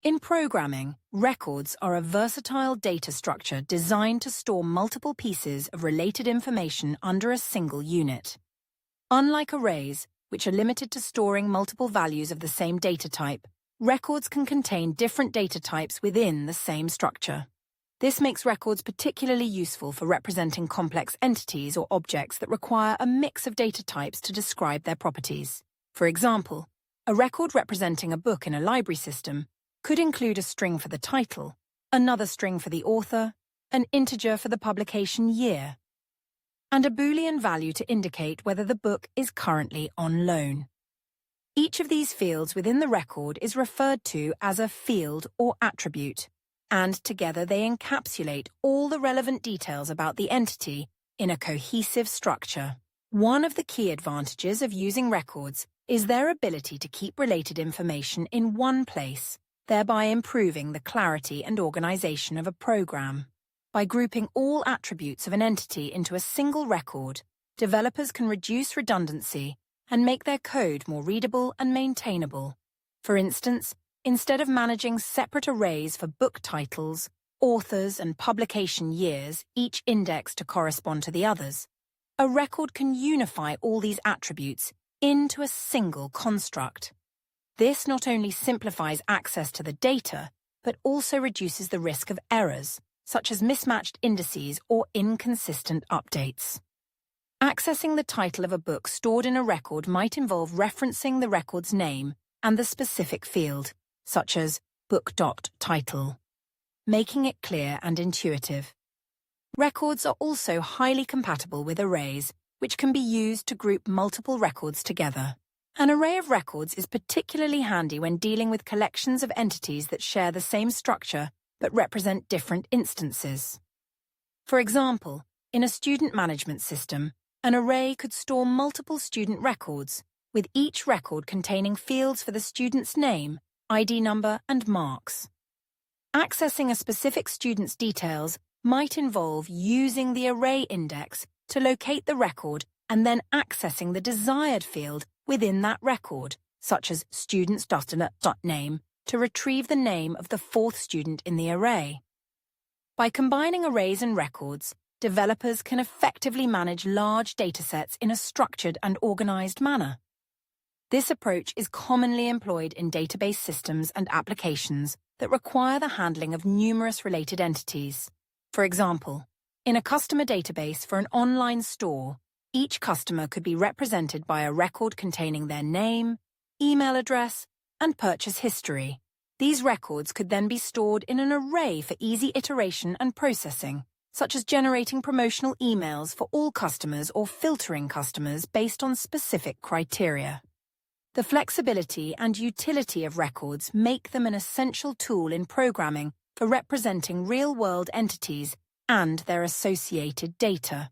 In programming, records are a versatile data structure designed to store multiple pieces of related information under a single unit. Unlike arrays, which are limited to storing multiple values of the same data type, records can contain different data types within the same structure. This makes records particularly useful for representing complex entities or objects that require a mix of data types to describe their properties. For example, a record representing a book in a library system could include a string for the title, another string for the author, an integer for the publication year, and a Boolean value to indicate whether the book is currently on loan. Each of these fields within the record is referred to as a field or attribute, and together they encapsulate all the relevant details about the entity in a cohesive structure. One of the key advantages of using records is their ability to keep related information in one place, thereby improving the clarity and organization of a program. By grouping all attributes of an entity into a single record, developers can reduce redundancy and make their code more readable and maintainable. For instance, instead of managing separate arrays for book titles, authors, and publication years, each indexed to correspond to the others, a record can unify all these attributes into a single construct. This not only simplifies access to the data, but also reduces the risk of errors, such as mismatched indices or inconsistent updates. Accessing the title of a book stored in a record might involve referencing the record's name and the specific field, such as book.title, making it clear and intuitive. Records are also highly compatible with arrays, which can be used to group multiple records together. An array of records is particularly handy when dealing with collections of entities that share the same structure but represent different instances. For example, in a student management system, an array could store multiple student records, with each record containing fields for the student's name, ID number, and marks. Accessing a specific student's details might involve using the array index to locate the record and then accessing the desired field within that record, such as students.name, to retrieve the name of the fourth student in the array. By combining arrays and records, developers can effectively manage large datasets in a structured and organized manner. This approach is commonly employed in database systems and applications that require the handling of numerous related entities. For example, in a customer database for an online store, each customer could be represented by a record containing their name, email address, and purchase history. These records could then be stored in an array for easy iteration and processing, such as generating promotional emails for all customers or filtering customers based on specific criteria. The flexibility and utility of records make them an essential tool in programming for representing real-world entities and their associated data.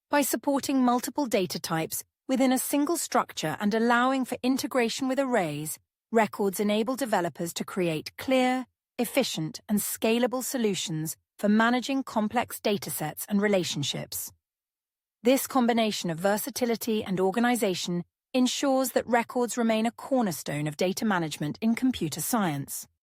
By supporting multiple data types within a single structure and allowing for integration with arrays, records enable developers to create clear, efficient, and scalable solutions for managing complex datasets and relationships. This combination of versatility and organization ensures that records remain a cornerstone of data management in computer science.